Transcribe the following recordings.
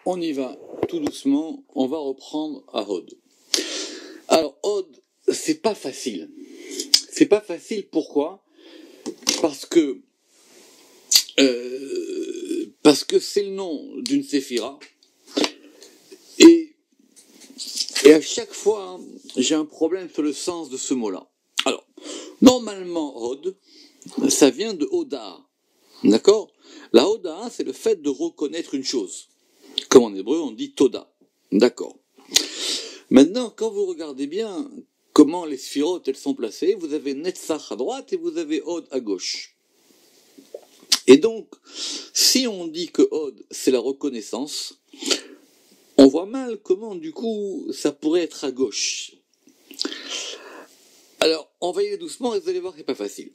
on y va tout doucement, on va reprendre à Hod. Alors Hod, c'est pas facile. C'est pas facile, pourquoi ? Parce que c'est le nom d'une séphira, et à chaque fois, j'ai un problème sur le sens de ce mot-là. Alors, normalement, Hod, ça vient de Hoda, d'accord ? La Hoda, c'est le fait de reconnaître une chose. Comme en hébreu, on dit Toda, d'accord ? Maintenant, quand vous regardez bien comment les sphirotes, elles sont placées, vous avez Netzach à droite et vous avez Hod à gauche. Et donc, si on dit que Hod, c'est la reconnaissance, on voit mal comment, du coup, ça pourrait être à gauche. Alors, on va y aller doucement et vous allez voir que c'est pas facile.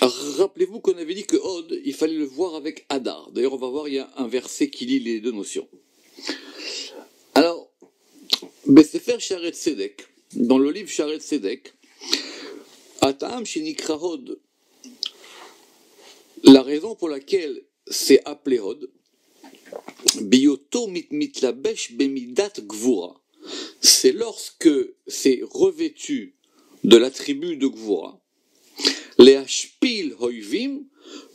Alors, rappelez-vous qu'on avait dit que Hod, il fallait le voir avec Hadar. D'ailleurs, on va voir, il y a un verset qui lie les deux notions. Alors, Besefer Sharet Tzedek, dans le livre Sharet Tzedek, Ata'am Shenikra Hod, la raison pour laquelle c'est appelé Hod, Biyoto mitlabesh bemidat gvura, c'est lorsque c'est revêtu de l'attribut de gvura, les hashpil hoivim,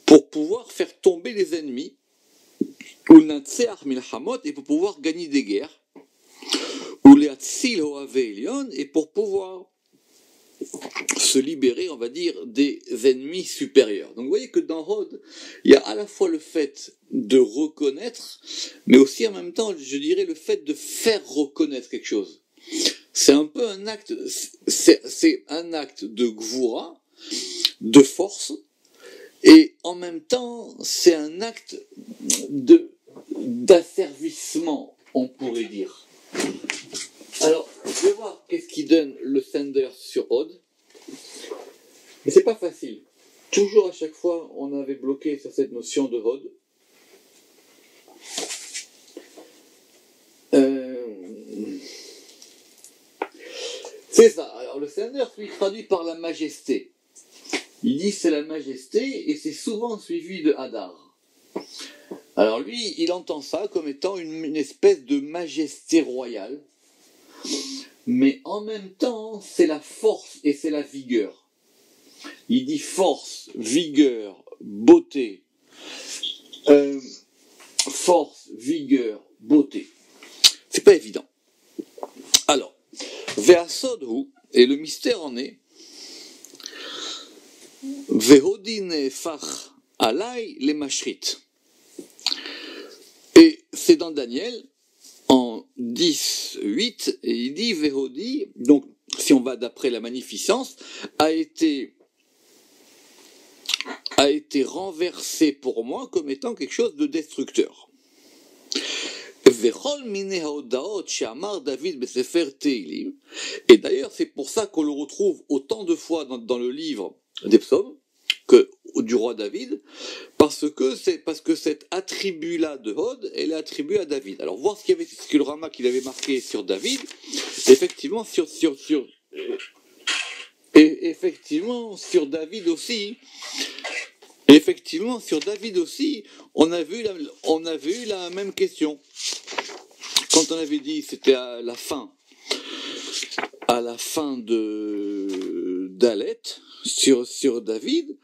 pour pouvoir faire tomber les ennemis, ou natseach milhamot, et pour pouvoir gagner des guerres, ou les hatsil hoave elion, et pour pouvoir se libérer, on va dire, des ennemis supérieurs. Donc vous voyez que dans Hod, il y a à la fois le fait de reconnaître, mais aussi en même temps, je dirais, le fait de faire reconnaître quelque chose. C'est un peu un acte, c'est un acte de gvura, de force, et en même temps, c'est un acte d'asservissement, on pourrait dire. Alors, je vais voir qu'est-ce qui donne le sender sur Hod. Mais c'est pas facile. Toujours à chaque fois, on avait bloqué sur cette notion de Hod. C'est ça. Alors, le sender, il traduit par la majesté. Il dit c'est la majesté et c'est souvent suivi de Hadar. Alors lui, il entend ça comme étant une espèce de majesté royale. Mais en même temps, c'est la force et c'est la vigueur. Il dit force, vigueur, beauté. Force, vigueur, beauté. C'est pas évident. Alors, Ve'asodhu, et le mystère en est, Vehodine fach alay le mashrit. Et c'est dans Daniel, en 10:8, et il dit Vehodi, donc si on va d'après la magnificence, a été renversé pour moi comme étant quelque chose de destructeur. Et d'ailleurs, c'est pour ça qu'on le retrouve autant de fois dans le livre des psaumes que du roi David, parce que cet attribut-là de Hod, elle est attribué à David. Alors, voir ce que le Rama qu'il avait marqué sur David, effectivement, sur David aussi. Effectivement, sur David aussi, on a vu la même question. Quand on avait dit, c'était à la fin de Dalet, sur David,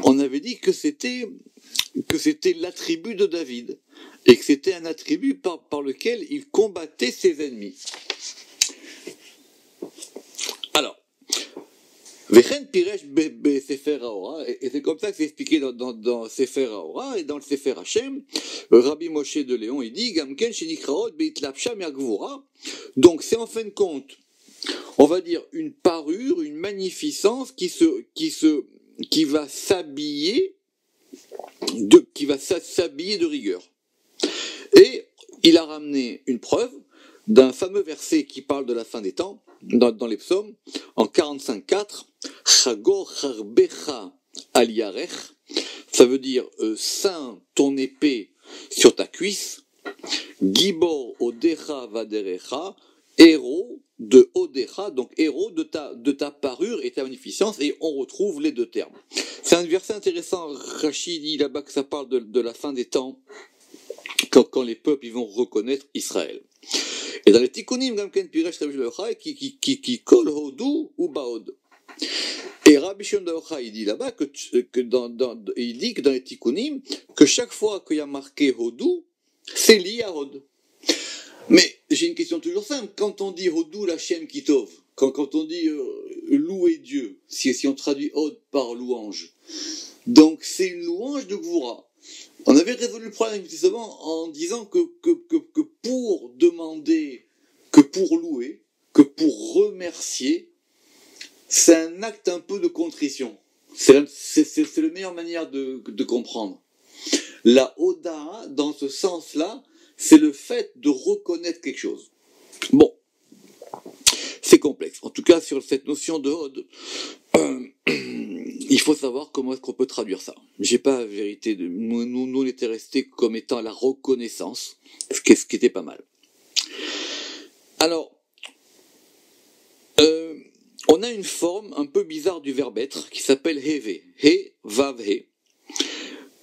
on avait dit que c'était l'attribut de David, et que c'était un attribut par lequel il combattait ses ennemis. Alors, Vechen Piresh Sefer Haora, et c'est comme ça que c'est expliqué dans Sefer Haora, et dans le Sefer Hashem, Rabbi Moshe de Léon, il dit Gamken Shenikraot Beitlapsha Mergvura. Donc c'est en fin de compte, on va dire, une parure, une magnificence qui va s'habiller de rigueur. Et il a ramené une preuve d'un fameux verset qui parle de la fin des temps, dans les psaumes, en 45:4, Chagor charbecha al yarech, ça veut dire ceins ton épée sur ta cuisse, Gibor odecha vaderecha, héros de odecha, donc héros de ta parure et ta magnificence, et on retrouve les deux termes. C'est un verset intéressant, Rachid dit là-bas que ça parle de la fin des temps, quand les peuples ils vont reconnaître Israël. Et dans les Tikkunim, qui colle Hodou ou Baod. Et Rabbi Shimon bar Yochai, il dit là-bas il dit que dans les Tikkunim, que chaque fois qu'il y a marqué Hodou, c'est lié à Hod. Mais j'ai une question toujours simple. Quand on dit Hodou l'Hashem Kitov, quand on dit louer Dieu, si on traduit Hod par louange, donc c'est une louange de Gvura. On avait résolu le problème justement en disant que pour demander, que pour louer, que pour remercier, c'est un acte un peu de contrition. C'est la meilleure manière de comprendre. La Oda, dans ce sens-là, c'est le fait de reconnaître quelque chose. Bon, c'est complexe. En tout cas, sur cette notion de Hod, il faut savoir comment est-ce qu'on peut traduire ça. J'ai pas vérité de nous on était resté comme étant la reconnaissance, ce qui était pas mal. Alors, on a une forme un peu bizarre du verbe être qui s'appelle heve, he, vav, he.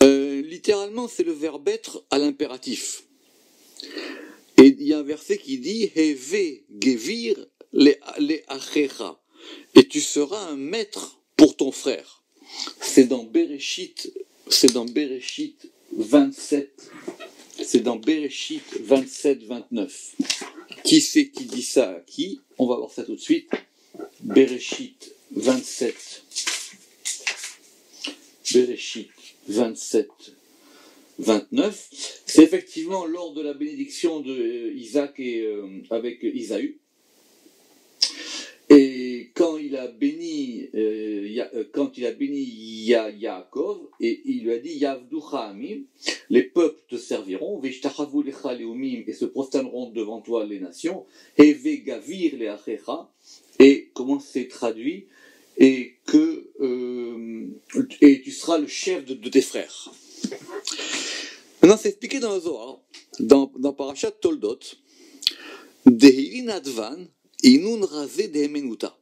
Littéralement, c'est le verbe être à l'impératif. Et il y a un verset qui dit heve gevir le achecha, et tu seras un maître pour ton frère. C'est dans Bereshit 27. C'est dans Bereshit 27-29. Qui c'est qui dit ça à qui? On va voir ça tout de suite. Bereshit 27. Bereshit 27. 29. C'est effectivement lors de la bénédiction de Isaac avec Isaü. Et quand il a béni Yaakov, et il lui a dit Yavducha Amim, les peuples te serviront, Veshtachavu lecha leumim, et se prosterneront devant toi les nations, Heve gavir leachecha, et comment c'est traduit, et tu seras le chef de tes frères. Maintenant, c'est expliqué dans le Zohar, dans Parashat Toldot, Dehilin Advan, Inun Razé Dehemenuta,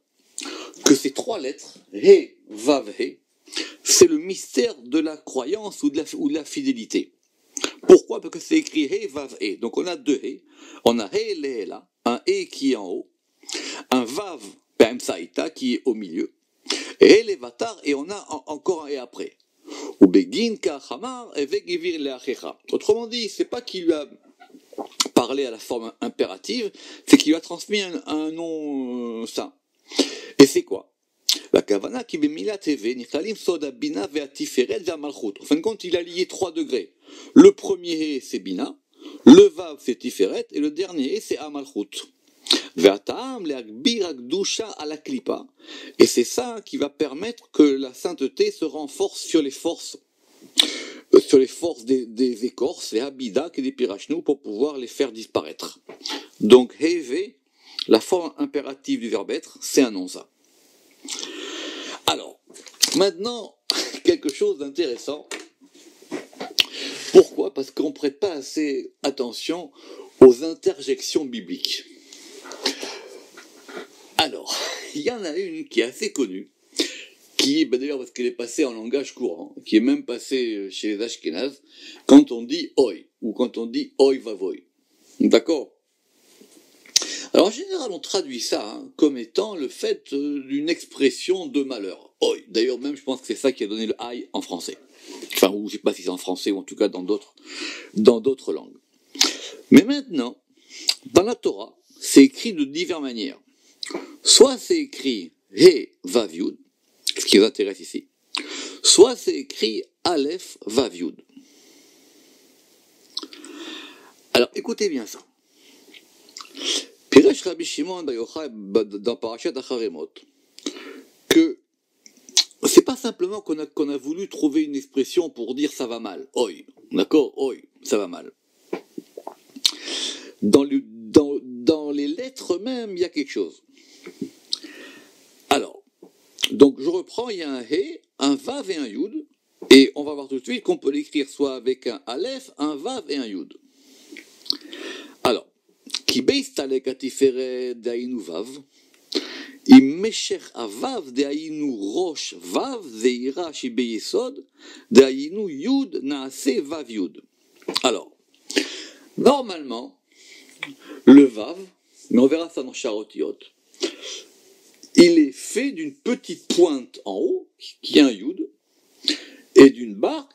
que ces trois lettres, He, Vav, He, c'est le mystère de la croyance ou de la fidélité. Pourquoi? Parce que c'est écrit He, Vav, He. Donc on a deux He. On a He, Lehela, un He qui est en haut, un Vav, Pem Saïta, qui est au milieu, et He, Levatar, et on a encore un He après. Ou Begin, Kachamar, Evegivir, Leachecha. Autrement dit, c'est pas qu'il lui a parlé à la forme impérative, c'est qu'il lui a transmis un nom saint. Et c'est quoi? La kavana qui bemila tv nichalim soda bina ve'atiferet ve'amalchut. En fin de compte, il a lié 3 degrés. Le premier c'est bina, le vav c'est tiferet et le dernier c'est amalchut. Ve'atam le'agbir akdusha ala klipa. Et c'est ça qui va permettre que la sainteté se renforce sur les forces des écorces, les habidas et des pirachnou pour pouvoir les faire disparaître. Donc heve, la forme impérative du verbe être, c'est un non-ça. Alors, maintenant, quelque chose d'intéressant. Pourquoi? Parce qu'on ne prête pas assez attention aux interjections bibliques. Alors, il y en a une qui est assez connue, qui est d'ailleurs parce qu'elle est passée en langage courant, qui est même passée chez les Ashkénazes, quand on dit oi, ou quand on dit oi vavoy. D'accord? Alors en général, on traduit ça comme étant le fait d'une expression de malheur. Oi. D'ailleurs, même je pense que c'est ça qui a donné le aïe en français. Enfin, ou je ne sais pas si c'est en français, ou en tout cas dans d'autres langues. Mais maintenant, dans la Torah, c'est écrit de diverses manières. Soit c'est écrit He Vav Yud, ce qui nous intéresse ici. Soit c'est écrit Aleph Vav Yud. Alors écoutez bien ça. Piresh Rabbi Shimon bar Yochai dans Parashat Acharemot que c'est pas simplement qu'on a voulu trouver une expression pour dire ça va mal. Oi, d'accord, oi, ça va mal. Dans les lettres même, il y a quelque chose. Alors, donc je reprends, il y a un He, un Vav et un Yud, et on va voir tout de suite qu'on peut l'écrire soit avec un Aleph, un Vav et un Yud. Alors, Ki beistalek atiferet de'ainu Vav, im meshech avav de'ainu rosh Vav zeira shibeyesod de'ainu Yud naase Vav Yud. Alors, Normalement, le vav, mais on verra ça dans Sharotiot, il est fait d'une petite pointe en haut, qui est un yud, et d'une barre,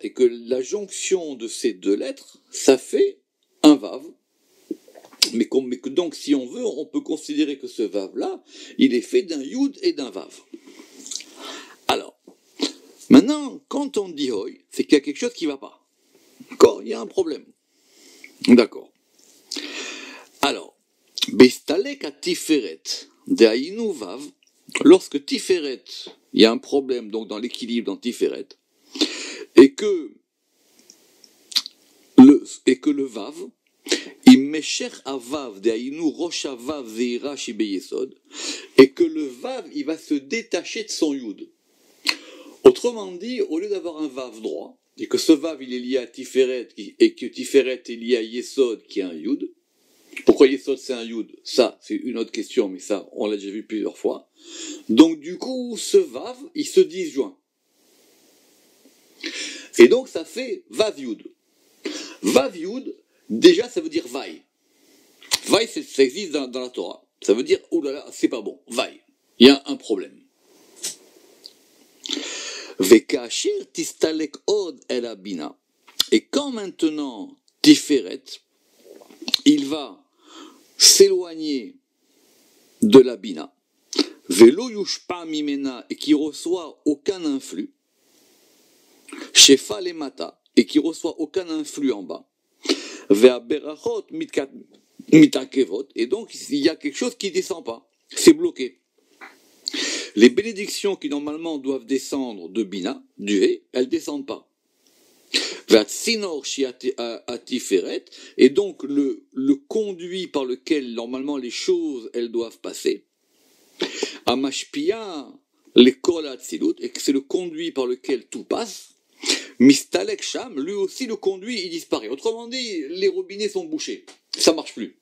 et que la jonction de ces deux lettres, ça fait un vav. Mais que donc, si on veut, on peut considérer que ce vav-là, il est fait d'un yud et d'un vav. Alors, maintenant, quand on dit hoy, c'est qu'il y a quelque chose qui ne va pas. D'accord ? Il y a un problème. D'accord. Alors, Bestalek à Tiferet, d'Aïnou Vav, lorsque Tiferet, il y a un problème donc dans l'équilibre dans Tiferet, et que le Vav, il Mesher à Vav, d'Aïnou Rocha Vav, Zeira Shibeyesod, et que le Vav, il va se détacher de son Yud. Autrement dit, au lieu d'avoir un Vav droit, et que ce Vav il est lié à Tiferet, et que Tiferet est lié à Yesod, qui est un Yud. Pourquoi Yesod c'est un Yud ? Ça, c'est une autre question, mais ça, on l'a déjà vu plusieurs fois. Donc du coup, ce Vav, il se disjoint. Et donc ça fait Vav Yud. Vav Yud, déjà ça veut dire Vaï. Vaï, ça existe dans la Torah. Ça veut dire, oh là là, c'est pas bon, Vaï. Il y a un problème. Vekasher tistalek od el abina. Et quand maintenant Tiferet, il va s'éloigner de la bina, velo yushpa mimena, et qui reçoit aucun influx, shefa lemata, et qui reçoit aucun influx en bas, ve'aberachot mitakevot, et donc il y a quelque chose qui descend pas, c'est bloqué. Les bénédictions qui normalement doivent descendre de bina, du hé, elles descendent pas. Et donc le conduit par lequel normalement les choses elles doivent passer, Amashpia l'école Atzilut, et que c'est le conduit par lequel tout passe, Mistalek Sham, lui aussi le conduit il disparaît. Autrement dit, les robinets sont bouchés, ça marche plus.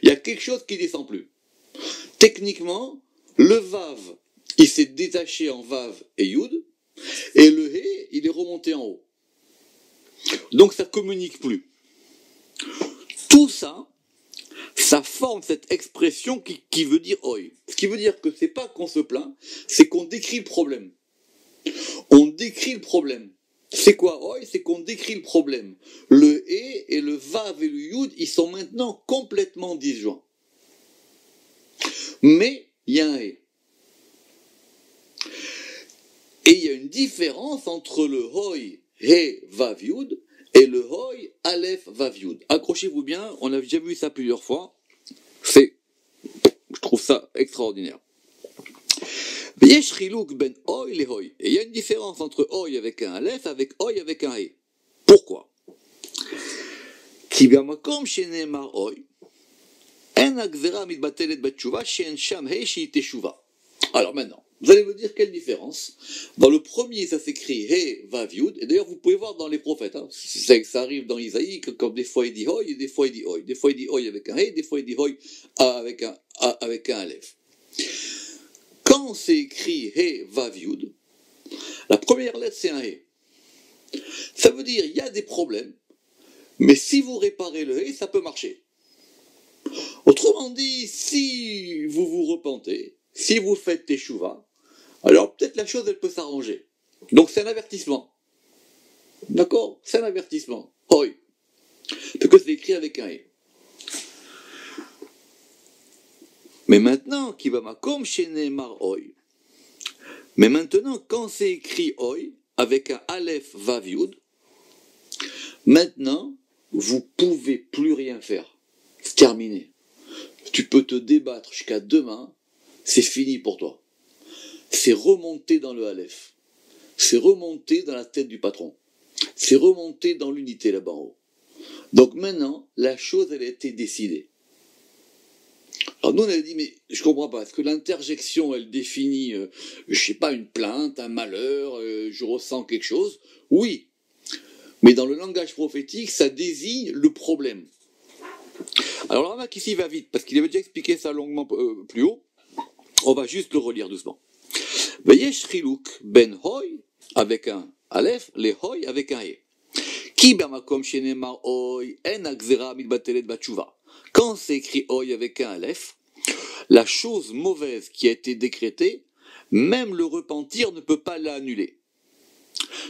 Il y a quelque chose qui descend plus. Techniquement, le Vav, il s'est détaché en Vav et Yud, et le He, il est remonté en haut. Donc ça communique plus. Tout ça, ça forme cette expression qui veut dire oi. Ce qui veut dire que c'est pas qu'on se plaint, c'est qu'on décrit le problème. On décrit le problème. C'est quoi oi ? C'est qu'on décrit le problème. Le e et le vav et le yud, ils sont maintenant complètement disjoints. Mais il y a un e. Et il y a une différence entre le hoi, he, vav, yud, et le hoi, aleph, vav, yud. Accrochez-vous bien, on a déjà vu ça plusieurs fois. Je trouve ça extraordinaire. Yesh chiluk ben hoi le hoi. Et il y a une différence entre hoi avec un aleph, avec hoi avec un he. Pourquoi ? Ki b'makom shenemar hoi, en hagzera mitbatelet b'tshuva she'en sham he she'hi teshuva. Alors maintenant, vous allez me dire quelle différence. Dans le premier, ça s'écrit He, Vav, Yud. Et d'ailleurs, vous pouvez voir dans les prophètes. Hein, ça arrive dans Isaïe, comme des fois il dit Hoi et des fois il dit Hoi. Des fois il dit Hoi avec un He, des fois il dit Hoi avec un Aleph. Quand c'est écrit He, Vav, Yud, la première lettre c'est un He. Ça veut dire il y a des problèmes, mais si vous réparez le He, ça peut marcher. Autrement dit, si vous vous repentez, si vous faites teshuva, alors peut-être la chose elle peut s'arranger. Donc c'est un avertissement. D'accord ? C'est un avertissement. Hoi. Parce que c'est écrit avec un E. Mais maintenant, qui va makom shenemar hoi. Mais maintenant, quand c'est écrit hoi, avec un aleph vav yud, maintenant, vous pouvez plus rien faire. C'est terminé. Tu peux te débattre jusqu'à demain, c'est fini pour toi. C'est remonter dans le Aleph. C'est remonter dans la tête du patron. C'est remonter dans l'unité là-bas en haut. Donc maintenant, la chose, elle a été décidée. Alors nous, on avait dit, mais je comprends pas, est-ce que l'interjection, elle définit, je sais pas, une plainte, un malheur, je ressens quelque chose ? Oui. Mais dans le langage prophétique, ça désigne le problème. Alors le Ramak ici va vite, parce qu'il avait déjà expliqué ça longuement plus haut. On va juste le relire doucement. Veyesh chiluk ben hoi avec un aleph, les hoi avec un he. Ki bamakom shenemar oy en agzera mitbatelet batshuva. Quand c'est écrit oy avec un aleph, la chose mauvaise qui a été décrétée, même le repentir ne peut pas l'annuler.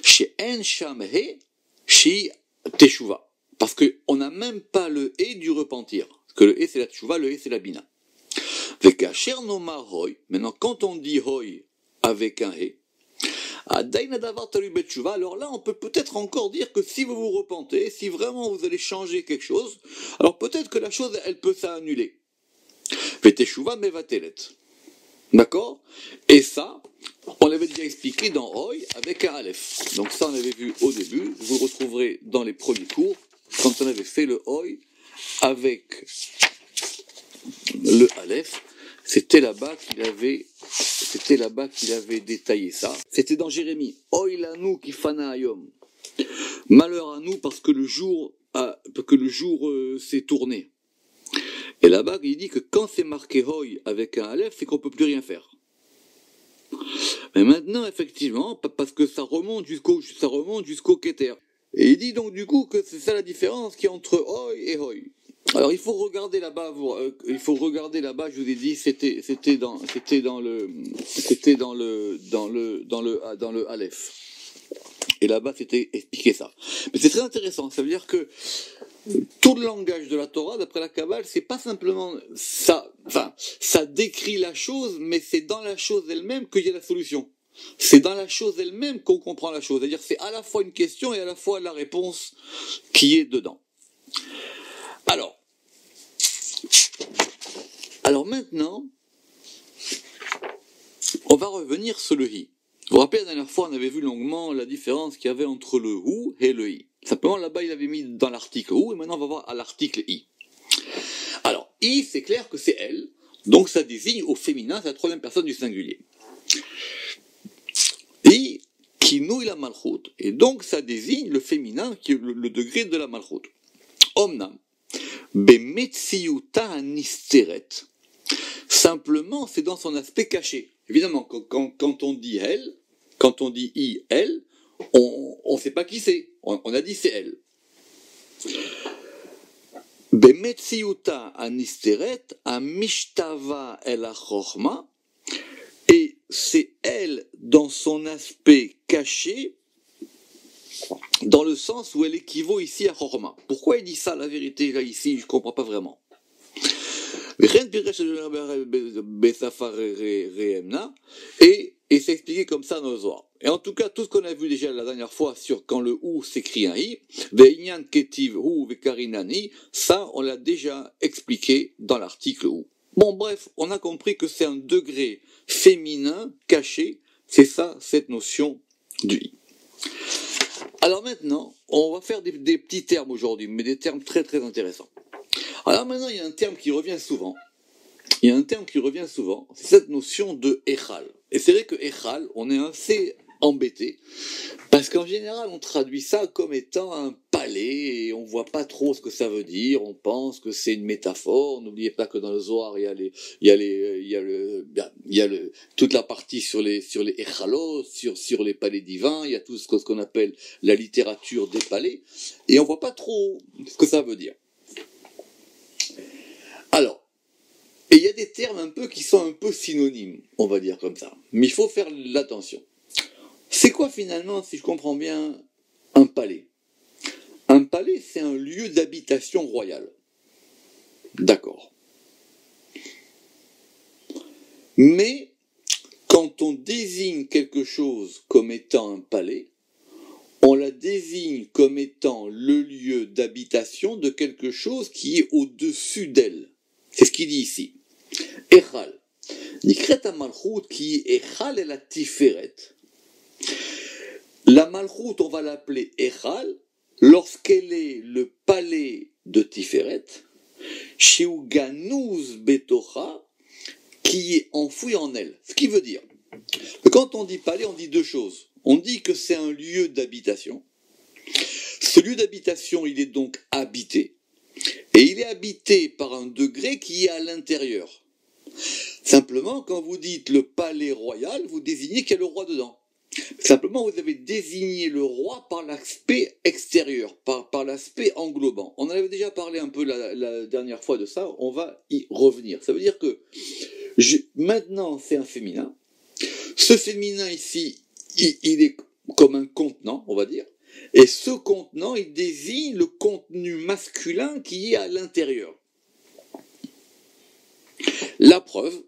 Chez en sham he, shi teshuva. Parce qu'on n'a même pas le he du repentir. Parce que le he c'est la teshuva, le he c'est la bina. Vekacher nomar hoy. Maintenant, quand on dit hoy avec un he, alors là, on peut peut-être encore dire que si vous vous repentez, si vraiment vous allez changer quelque chose, alors peut-être que la chose, elle peut s'annuler. Veteshuva mevatelet. D'accord? Et ça, on l'avait déjà expliqué dans Hoy avec un Aleph. Donc ça, on l'avait vu au début. Vous le retrouverez dans les premiers cours, quand on avait fait le Hoy avec le Aleph. C'était là-bas qu'il avait détaillé ça. C'était dans Jérémie. Oy lanu kifana ayom. Malheur à nous parce que le jour s'est tourné. Et là-bas, il dit que quand c'est marqué Hoy avec un Aleph, c'est qu'on peut plus rien faire. Mais maintenant, effectivement, parce que ça remonte jusqu'au Keter. Et il dit donc du coup que c'est ça la différence qu'il y a entre Hoy et Hoy. Alors il faut regarder là-bas, je vous ai dit, c'était dans le Aleph. Et là-bas, c'était expliqué ça. Mais c'est très intéressant, ça veut dire que tout le langage de la Torah, d'après la Kabbale, c'est pas simplement ça, ça décrit la chose, mais c'est dans la chose elle-même qu'il y a la solution. C'est dans la chose elle-même qu'on comprend la chose. C'est-à-dire que c'est à la fois une question et à la fois la réponse qui est dedans. Alors maintenant, on va revenir sur le hi. Vous vous rappelez, la dernière fois, on avait vu longuement la différence qu'il y avait entre le hu et le i. Simplement, là-bas, il avait mis dans l'article hu, et maintenant, on va voir à l'article i. Alors, i, c'est clair que c'est elle, donc ça désigne au féminin, c'est la troisième personne du singulier. I, qui nouille la malchoute, et donc ça désigne le féminin, qui est le degré de la malchoute. Omnam, bemetsiuta nisteret. Simplement, c'est dans son aspect caché. Évidemment, quand on dit elle, quand on dit i, elle, on ne sait pas qui c'est. On a dit c'est elle. Bemetsiuta anisteret, amishtava el achorma, et c'est elle dans son aspect caché, dans le sens où elle équivaut ici à chorma. Pourquoi il dit ça, la vérité, là, ici, je ne comprends pas vraiment. Et c'est expliqué comme ça dans le Zohar. Et en tout cas, tout ce qu'on a vu déjà la dernière fois sur quand le ou s'écrit un i, ça on l'a déjà expliqué dans l'article ou. Bon bref, on a compris que c'est un degré féminin caché, c'est ça cette notion du i. Alors maintenant, on va faire des petits termes aujourd'hui, mais des termes très très intéressants. Alors maintenant, il y a un terme qui revient souvent. C'est cette notion de Echal. Et c'est vrai que Echal, on est assez embêté, parce qu'en général, on traduit ça comme étant un palais, et on voit pas trop ce que ça veut dire, on pense que c'est une métaphore. N'oubliez pas que dans le Zohar, il y a toute la partie sur les Echalos, sur les palais divins, il y a tout ce qu'on appelle la littérature des palais, et on voit pas trop ce que ça veut dire. Alors, et il y a des termes qui sont un peu synonymes, on va dire comme ça. Mais il faut faire l'attention. C'est quoi finalement, si je comprends bien, un palais? Un palais, c'est un lieu d'habitation royale. D'accord. Mais, quand on désigne quelque chose comme étant un palais, on la désigne comme étant le lieu d'habitation de quelque chose qui est au-dessus d'elle. C'est ce qu'il dit ici. Echal. Nikret malchut qui Echal et la Tiferet. La malchut, on va l'appeler Echal lorsqu'elle est le palais de Tiferet, Sheu Ganuz Betocha, qui est enfoui en elle. Ce qui veut dire que quand on dit palais, on dit deux choses. On dit que c'est un lieu d'habitation. Ce lieu d'habitation, il est donc habité. Et il est habité par un degré qui est à l'intérieur. Simplement, quand vous dites le palais royal, vous désignez qu'il y a le roi dedans. Simplement, vous avez désigné le roi par l'aspect extérieur, par l'aspect englobant. On en avait déjà parlé un peu la dernière fois de ça, on va y revenir. Ça veut dire que maintenant, c'est un féminin. Ce féminin ici, il est comme un contenant, on va dire. Et ce contenant, il désigne le contenu masculin qui est à l'intérieur. La preuve,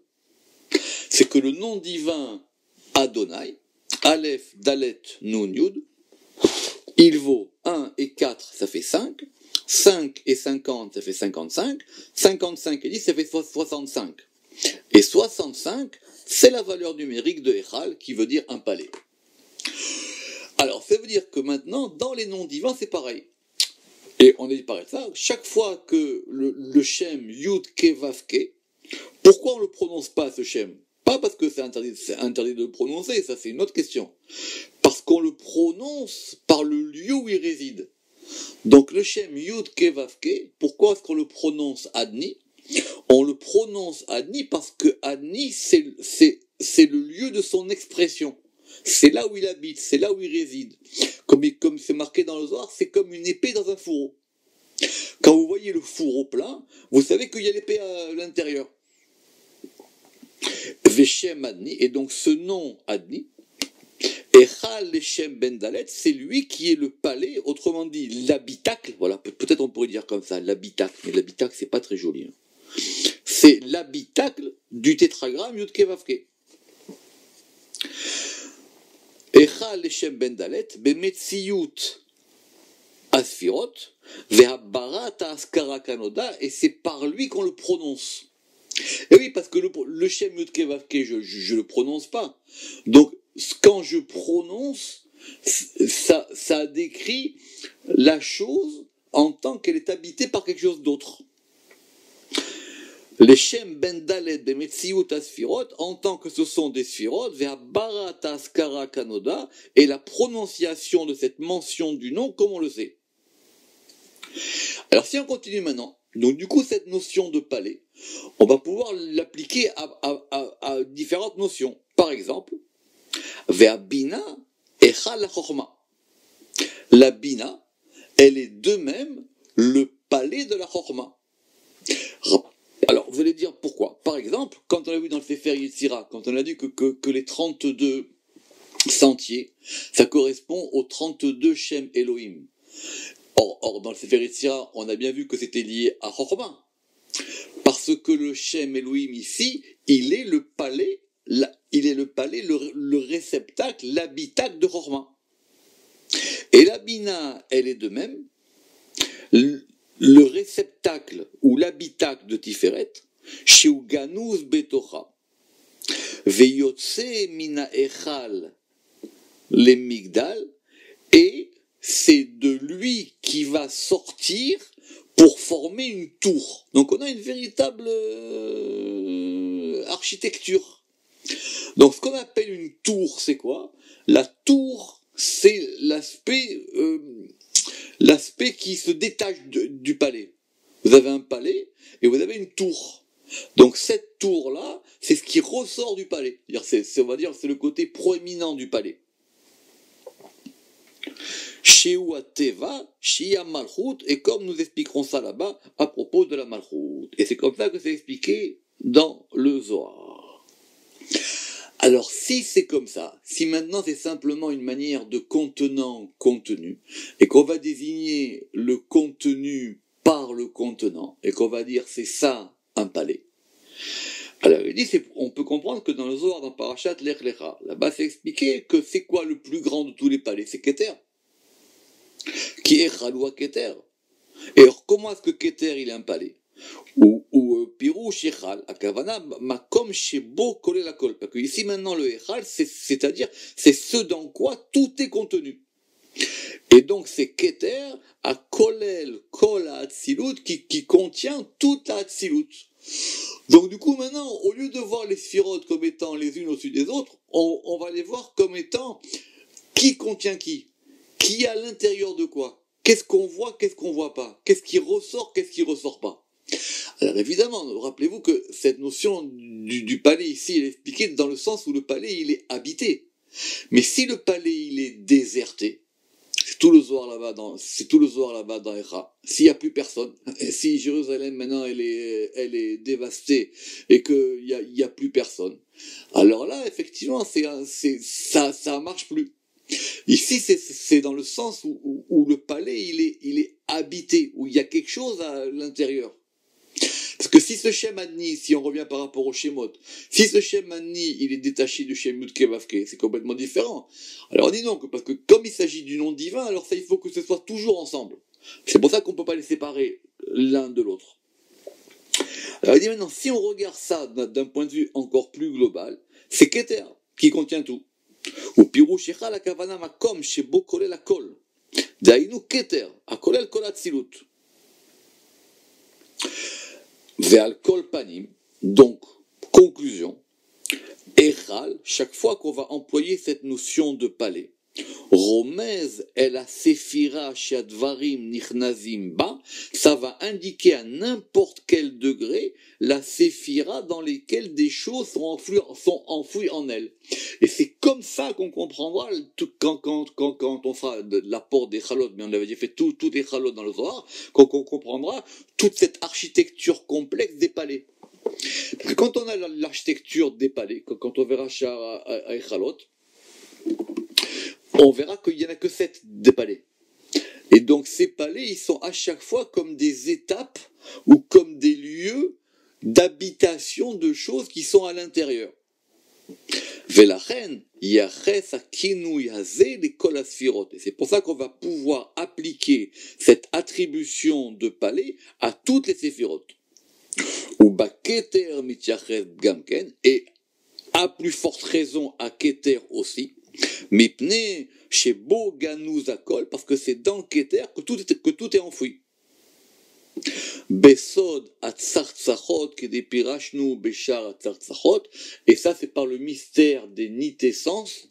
c'est que le nom divin Adonai, Aleph, Dalet, Nun, Yud, il vaut 1 et 4, ça fait 5, 5 et 50, ça fait 55, 55 et 10, ça fait 65. Et 65, c'est la valeur numérique de Echal, qui veut dire un palais. Alors, ça veut dire que maintenant, dans les noms divins, c'est pareil. Et on a dit pareil de ça, chaque fois que le Shem Yud Ke Vav Ke, pourquoi on ne le prononce pas, ce Shem? Pas parce que c'est interdit de le prononcer, ça c'est une autre question. Parce qu'on le prononce par le lieu où il réside. Donc le Shem Yud Ke Vav Ke, pourquoi est-ce qu'on le prononce Adni? On le prononce Adni parce que Adni, c'est le lieu de son expression. C'est là où il habite, c'est là où il réside. Comme c'est marqué dans le Zohar, c'est comme une épée dans un fourreau. Quand vous voyez le fourreau plein, vous savez qu'il y a l'épée à l'intérieur. Veshem Adni, et donc ce nom Adni, Echal Leshem Ben Dalet, c'est lui qui est le palais, autrement dit l'habitacle, voilà, peut-être on pourrait dire comme ça, l'habitacle, mais l'habitacle c'est pas très joli. Hein. C'est l'habitacle du tétragramme Yud Ke Vav Ke. Echal Leshem Ben Dalet, Bemetziyut Asfirot, Vehabarat Askara Kanoda, et c'est par lui qu'on le prononce. Et oui, parce que le Shem Yud Ke Vav Ke, je le prononce pas. Donc, quand je prononce, ça décrit la chose en tant qu'elle est habitée par quelque chose d'autre. Les Shem Ben Dalet Bemetziut Asfirot, en tant que ce sont des Sfirot, Vehabarat Askara Kanoda, et la prononciation de cette mention du nom, comme on le sait. Alors, si on continue maintenant, donc du coup, cette notion de palais, on va pouvoir l'appliquer à différentes notions. Par exemple, Ve'abina Echal la Chorma. La Bina, elle est de même le palais de la Chorma. Alors, vous allez dire pourquoi. Par exemple, quand on a vu dans le Sefer Yetzira, quand on a dit que les 32 sentiers, ça correspond aux 32 Shem Elohim. Or, dans le Sefer Yetzira, on a bien vu que c'était lié à Chorma. Parce que le Shem Elohim ici, il est le palais, le réceptacle, l'habitacle de Chorma. Et la Bina, elle est de même, le réceptacle ou l'habitacle de Tiferet, Sheu Ganuz Betocha, Veyotse Mina Echal le Migdal, et c'est de lui qui va sortir pour former une tour. Donc on a une véritable architecture. Donc ce qu'on appelle une tour, c'est quoi? La tour, c'est l'aspect qui se détache du palais. Vous avez un palais et vous avez une tour. Donc cette tour-là, c'est ce qui ressort du palais. On va dire c'est le côté proéminent du palais. Sheu Teva, Shia Malchut, et comme nous expliquerons ça là-bas à propos de la Malchut. Et c'est comme ça que c'est expliqué dans le Zohar. Alors si c'est comme ça, si maintenant c'est simplement une manière de contenant-contenu, et qu'on va désigner le contenu par le contenant, et qu'on va dire c'est ça un palais, alors il dit, on peut comprendre que dans le Zohar, dans Parashat Lech Lecha, là-bas c'est expliqué que c'est quoi le plus grand de tous les palais? C'est Keter. Qui est Chaloua Keter. Et alors comment est-ce que Keter il est un palais? Ou Pirou Shechal, Akavana, Makom Shebo Kole la Kol. Parce que ici maintenant le Echal, c'est-à-dire c'est ce dans quoi tout est contenu. Et donc c'est Keter à Kolel Kol Hatzilut qui contient toute la Hatzilut. Donc du coup maintenant, au lieu de voir les sphirotes comme étant les unes au-dessus des autres, on va les voir comme étant qui contient qui est à l'intérieur de quoi? Qu'est-ce qu'on voit pas? Qu'est-ce qui ressort pas? Alors évidemment, rappelez-vous que cette notion du palais ici, elle est expliquée dans le sens où le palais, il est habité. Mais si le palais il est déserté, c'est tout le soir là-bas dans Echa, s'il n'y a plus personne, et si Jérusalem maintenant elle est dévastée et qu'il y a plus personne, alors là effectivement ça marche plus. Ici, c'est dans le sens où le palais, il est habité, où il y a quelque chose à l'intérieur. Parce que si ce Shem Adni, si on revient par rapport au Shemot, si ce Shem Adni, il est détaché du Shem Yud Kevavke, c'est complètement différent. Alors on dit non, parce que comme il s'agit du nom divin, alors ça, il faut que ce soit toujours ensemble. C'est pour ça qu'on ne peut pas les séparer l'un de l'autre. Alors il dit maintenant, si on regarde ça d'un point de vue encore plus global, c'est Keter qui contient tout. ופירושך לכוונה מקום שבו כולל הכל. דהיינו כתר, הכולל כל הצילות. ועל כל פנים, donc, conclusion, Echal, chaque fois qu'on va employer cette notion de palais, Romez el ha-séphira she'advarim nichnazim ba, ça va indiquer à n'importe quel degré la séphira dans lesquelles des choses sont enfouies en elle. Et c'est comme ça qu'on comprendra quand on fera l'apport des chalot, mais on avait déjà fait tout les chalot dans le Zohar, qu'on comprendra toute cette architecture complexe des palais. Parce que quand on a l'architecture des palais, quand on verra Shar à Echalot, on verra qu'il n'y en a que 7 des palais. Et donc ces palais, ils sont à chaque fois comme des étapes ou comme des lieux d'habitation de choses qui sont à l'intérieur. Velachen, yaches akinu yazé les kol asfirot. Et c'est pour ça qu'on va pouvoir appliquer cette attribution de palais à toutes les séphirot. Ou ba keter mityaches gamken, et à plus forte raison à keter aussi. Mipne chez Bo Ganouz Akol, parce que c'est dans le Keter que tout est enfoui. Besod Atzartzachot, Kedepirashnu Beshar Atzartzachot, et ça c'est par le mystère des nitessences,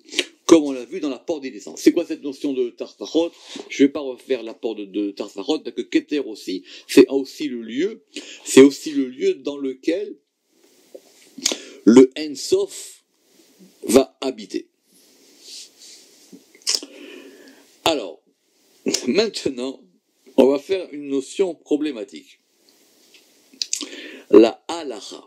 comme on l'a vu dans l'apport des essences. C'est quoi cette notion de Tartzachot? Je ne vais pas refaire l'apport de Tartzachot, parce que Keter aussi, c'est aussi le lieu dans lequel le En-Sof va habiter. Alors, maintenant, on va faire une notion problématique. La halacha.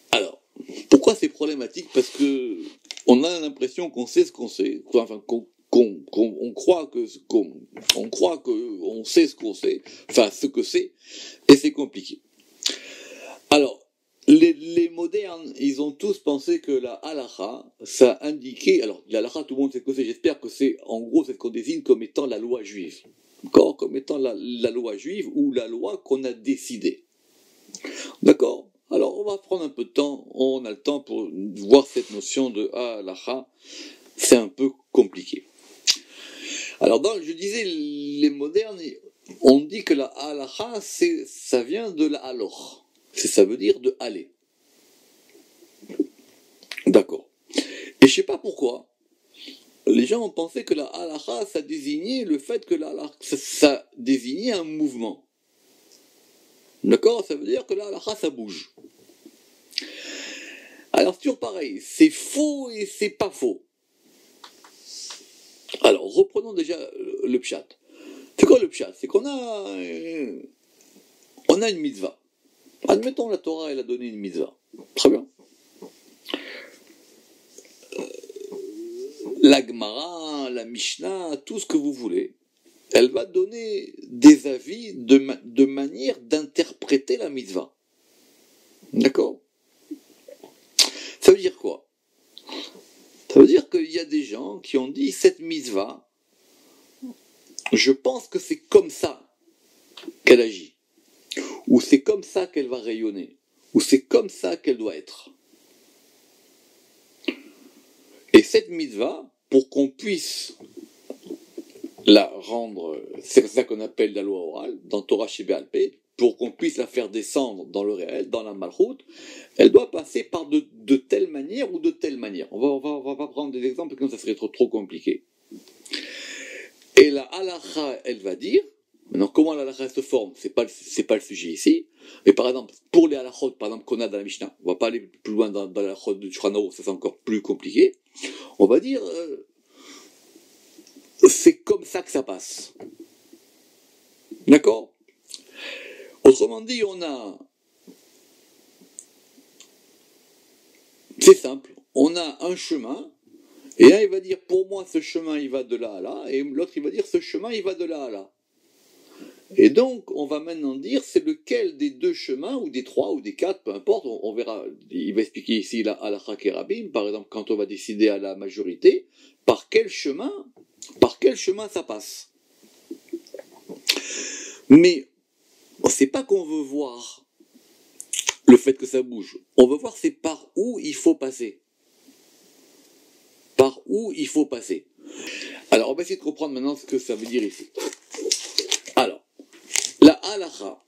Alors, pourquoi c'est problématique? Parce que on a l'impression qu'on sait ce qu'on sait, enfin on croit qu'on sait ce qu'on sait, enfin ce que c'est, et c'est compliqué. Alors, les modernes, ils ont tous pensé que la halacha, ça indiquait, alors la halacha, tout le monde sait ce que c'est, j'espère que c'est, en gros, c'est ce qu'on désigne comme étant la loi juive. D'accord? Comme étant la loi juive ou la loi qu'on a décidée. D'accord? Alors, on va prendre un peu de temps, on a le temps pour voir cette notion de halacha, c'est un peu compliqué. Alors, je disais, les modernes, on dit que la halacha, ça vient de la halor. Ça veut dire de aller. D'accord. Et je sais pas pourquoi, les gens ont pensé que la halacha, ça désignait le fait que ça désignait un mouvement. D'accord? Ça veut dire que la halacha, ça bouge. Alors, c'est toujours pareil, c'est faux et c'est pas faux. Alors, reprenons déjà le pshat. C'est quoi le pshat? C'est qu'on a une mitzvah. Admettons, la Torah, elle a donné une mitzvah. Très bien. La Gemara, la Mishnah, tout ce que vous voulez, elle va donner des avis de manière d'interpréter la mitzvah. D'accord? Ça veut dire quoi? Ça veut dire qu'il y a des gens qui ont dit, cette mitzvah, je pense que c'est comme ça qu'elle agit. Ou c'est comme ça qu'elle va rayonner, ou c'est comme ça qu'elle doit être. Et cette mitzvah, pour qu'on puisse la rendre, c'est ça qu'on appelle la loi orale, dans Torah Sheba'al Peh, pour qu'on puisse la faire descendre dans le réel, dans la malchoute, elle doit passer par de telle manière ou de telle manière. On va pas prendre des exemples, sinon ça serait trop compliqué. Et la halacha, elle va dire Maintenant, comment la halakha se forme, c'est pas le sujet ici. Mais par exemple, pour les halachot, par exemple, qu'on a dans la Mishnah, on va pas aller plus loin dans la halachot du Shulchan Aruch, ça c'est encore plus compliqué. On va dire, c'est comme ça que ça passe. D'accord? Autrement dit, c'est simple, on a un chemin, et un il va dire, pour moi, ce chemin, il va de là à là, et l'autre, il va dire, ce chemin, il va de là à là. Et donc, on va maintenant dire, c'est lequel des deux chemins, ou des trois, ou des quatre, peu importe, on verra, il va expliquer ici la halakha kerabim, par exemple, quand on va décider à la majorité, par quel chemin ça passe. Mais, c'est pas qu'on veut voir le fait que ça bouge, on veut voir c'est par où il faut passer. Par où il faut passer. Alors, on va essayer de comprendre maintenant ce que ça veut dire ici. Alors, la halakha,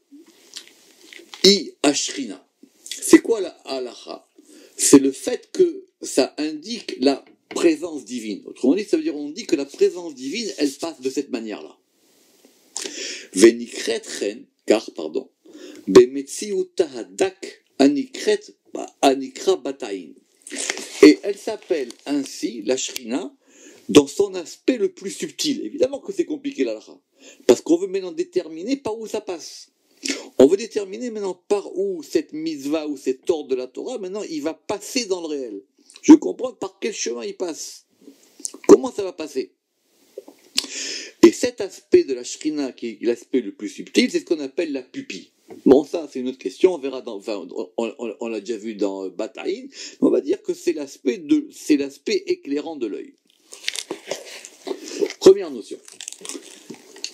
i ashrina. C'est quoi la halakha? C'est le fait que ça indique la présence divine. Autrement dit, ça veut dire on dit que la présence divine, elle passe de cette manière-là. Venikret chen, car, bemetziuta hadak anikret anikra bataïn. Et elle s'appelle ainsi, la shrina, dans son aspect le plus subtil. Évidemment que c'est compliqué la halakha, parce qu'on veut maintenant déterminer par où ça passe. On veut déterminer maintenant par où cette mitzvah ou cet ordre de la Torah, maintenant il va passer dans le réel. Je comprends par quel chemin il passe. Comment ça va passer? Et cet aspect de la shrina, qui est l'aspect le plus subtil, c'est ce qu'on appelle la pupille. Bon, ça, c'est une autre question, on verra on l'a déjà vu dans Bataïn, on va dire que c'est l'aspect éclairant de l'œil. Première notion.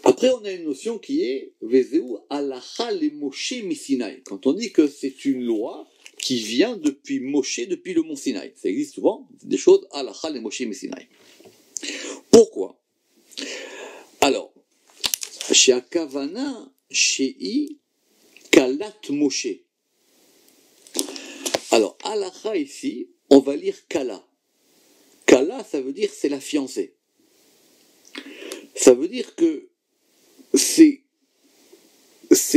Après, on a une notion qui est Vezeu halacha le Moshe Misinaï. Quand on dit que c'est une loi qui vient depuis Moshe, depuis le mont Sinaï. Ça existe souvent, des choses halacha le Moshe Misinaï. Pourquoi? Alors, chez Akavana, chez I, Kalat Moshe. Alors, halakha ici, on va lire Kala. Kala, ça veut dire c'est la fiancée. Ça veut dire que c'est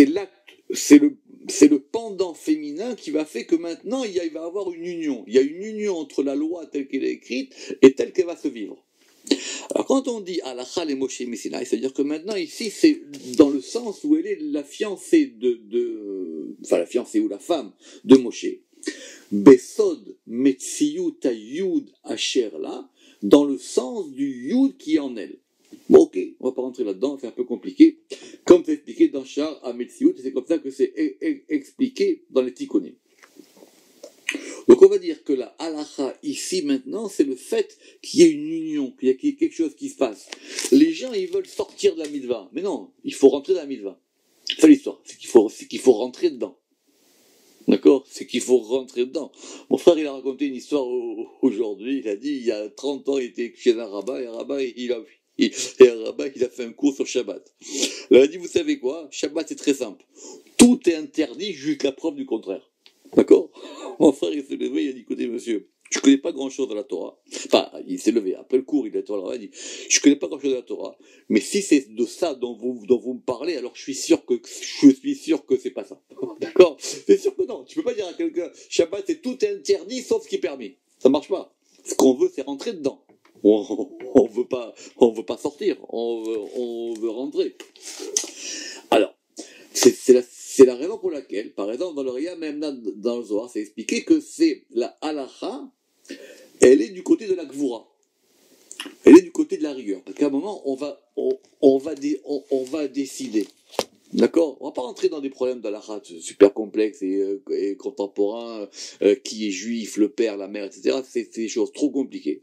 l'acte, c'est le pendant féminin qui va faire que maintenant il va y avoir une union. Il y a une union entre la loi telle qu'elle est écrite et telle qu'elle va se vivre. Alors quand on dit halakha le Moshe Misinaï, c'est-à-dire que maintenant ici c'est dans le sens où elle est la fiancée enfin la fiancée ou la femme de Moshe. Besod Metziyut Yud Asher là, dans le sens du Yud qui est en elle. Bon, ok, on va pas rentrer là-dedans, c'est un peu compliqué. Comme c'est expliqué dans Shar à Metziyut, et c'est comme ça que c'est expliqué dans les Tikkunim. Donc on va dire que la halakha ici maintenant, c'est le fait qu'il y ait une union, qu'il y ait quelque chose qui se passe. Les gens, ils veulent sortir de la mitzvah. Mais non, il faut rentrer dans la mitzvah. C'est l'histoire, c'est qu'il faut rentrer dedans. D'accord? C'est qu'il faut rentrer dedans. Mon frère, il a raconté une histoire aujourd'hui, il a dit, il y a 30 ans, il était chez un rabbin, et un rabbin, il a fait un cours sur Shabbat. Il a dit, vous savez quoi? Shabbat, c'est très simple. Tout est interdit jusqu'à preuve du contraire. D'accord? Mon frère, il s'est levé, il a dit, écoutez, monsieur, je ne connais pas grand-chose de la Torah. Enfin, il s'est levé, après le cours, il a dit, je ne connais pas grand-chose de la Torah, mais si c'est de ça dont vous me parlez, alors je suis sûr que c'est pas ça. D'accord? C'est sûr que non. Tu peux pas dire à quelqu'un, Shabbat, c'est tout est interdit sauf ce qui est permis. Ça marche pas. Ce qu'on veut, c'est rentrer dedans. On veut pas sortir. On veut rentrer. Alors, c'est la raison pour laquelle, par exemple, dans le Riyam, même dans le Zohar, c'est expliqué que c'est la halakha, elle est du côté de la Gvura. Elle est du côté de la rigueur. Parce qu'à un moment, on va décider. D'accord? On va pas rentrer dans des problèmes d'halakha super complexes et contemporains, qui est juif, le père, la mère, etc. C'est des choses trop compliquées.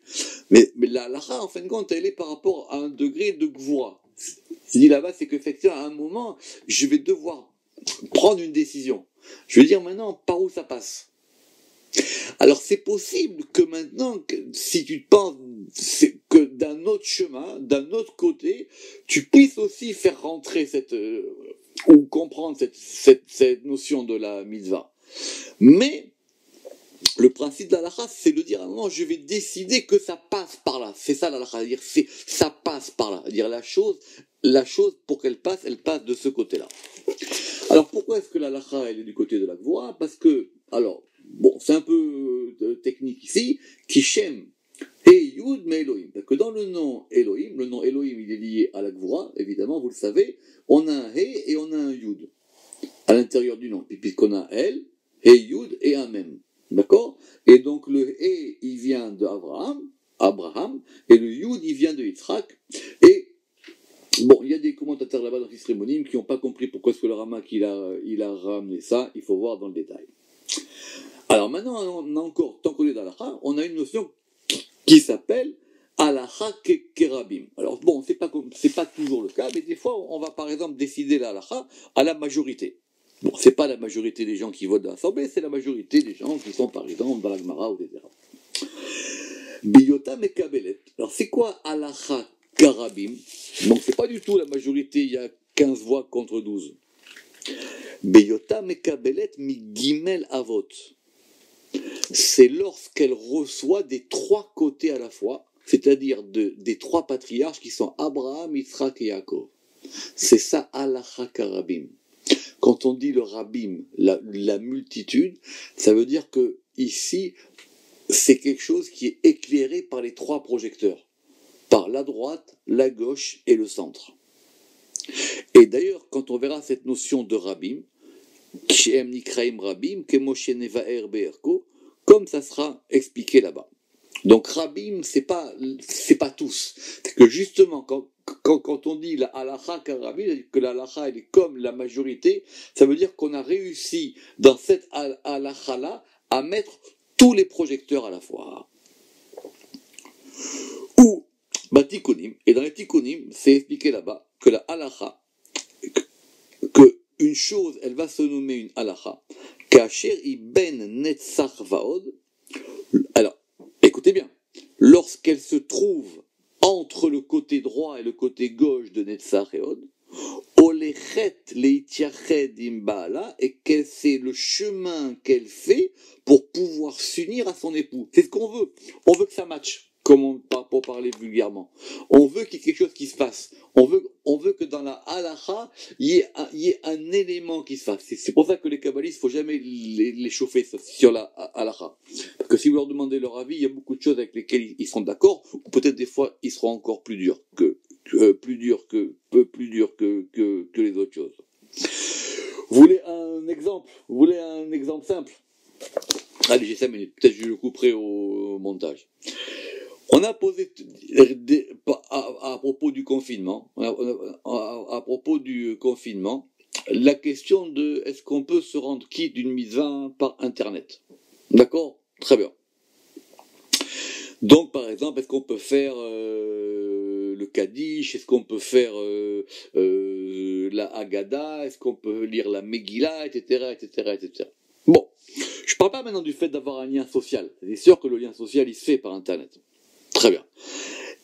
Mais la halakha, en fin de compte, elle est par rapport à un degré de Gvura. Ce qu'il dit là-bas, c'est qu'effectivement, à un moment, je vais devoir prendre une décision. Je veux dire maintenant par où ça passe. Alors c'est possible que maintenant, si tu te penses que d'un autre chemin, d'un autre côté, tu puisses aussi faire rentrer ou comprendre cette notion de la mitzvah. Mais le principe de la halakha, c'est de dire à un moment, je vais décider que ça passe par là. C'est ça la halakha, c'est-à-dire ça passe. passe par là. C'est-à-dire la chose pour qu'elle passe de ce côté-là. Alors pourquoi est-ce que la lacha elle est du côté de la gvura? Parce que, alors, bon, c'est un peu technique ici, Kishem et Yud mais Elohim. Parce que dans le nom Elohim il est lié à la gvura, évidemment, vous le savez, on a un He et on a un Yud à l'intérieur du nom. Puis puisqu'on a El, He Yud et un Mem. D'accord? Et donc le He, il vient de Abraham, et le Yud, il vient de Yitzhak. Et bon, il y a des commentateurs là-bas dans Fisremonim qui n'ont pas compris pourquoi est-ce que le Ramak il a ramené ça, il faut voir dans le détail. Alors maintenant, on a encore, tant qu'on est dans l'Alacha, on a une notion qui s'appelle Alacha Kerabim. Alors bon, c'est pas toujours le cas, mais des fois, on va par exemple décider l'Alacha à la majorité. Bon, c'est pas la majorité des gens qui votent dans l'Assemblée, c'est la majorité des gens qui sont par exemple dans la Gemara ou etc. Biyota Mekabelet. Alors c'est quoi Alacha Karabim? Donc c'est pas du tout la majorité, il y a 15 voix contre 12. Biyota Mekabelet mi Gimel Avot. C'est lorsqu'elle reçoit des trois côtés à la fois, c'est-à-dire des trois patriarches qui sont Abraham, Yitzhak et Yaakov. C'est ça Alacha Karabim. Quand on dit le Rabim, la multitude, ça veut dire que ici, c'est quelque chose qui est éclairé par les trois projecteurs, par la droite, la gauche et le centre. Et d'ailleurs, quand on verra cette notion de Rabim, Kishem Nikraim Rabim, Kemoshe Nevaer Be'erko, comme ça sera expliqué là-bas. Donc Rabim, c'est pas tous. C'est que justement, quand on dit la halacha karabim, que la halacha elle est comme la majorité, ça veut dire qu'on a réussi dans cette halacha-là à mettre tous les projecteurs à la fois. Ou, Tikunim, et dans les Tikunim, c'est expliqué là-bas que la halacha, que une chose, elle va se nommer une halacha, kasher iben netzach vaod. Alors, écoutez bien, lorsqu'elle se trouve entre le côté droit et le côté gauche de Netzach et Od, olechet leitiached imbala, et que c'est le chemin qu'elle fait pour pouvoir s'unir à son époux. C'est ce qu'on veut. On veut que ça matche, pour parler vulgairement. On veut qu'il y ait quelque chose qui se fasse. On veut que dans la halacha, il y ait un élément qui se fasse. C'est pour ça que les kabbalistes, il ne faut jamais les chauffer sur la halacha. Parce que si vous leur demandez leur avis, il y a beaucoup de choses avec lesquelles ils seront d'accord, ou peut-être des fois, ils seront encore plus durs que les autres choses. Vous voulez un exemple? Vous voulez un exemple simple? Allez, j'ai 5 minutes. Peut-être que je le couperai au montage. On a posé à propos du confinement, la question de est-ce qu'on peut se rendre quitte d'une mitzvah par internet? D'accord? Très bien. Donc par exemple, est-ce qu'on peut faire le Kaddish? Est-ce qu'on peut faire la Haggadah? Est-ce qu'on peut lire la Megillah, etc., etc., etc. Bon, je ne parle pas maintenant du fait d'avoir un lien social. C'est sûr que le lien social, il se fait par internet. Très bien.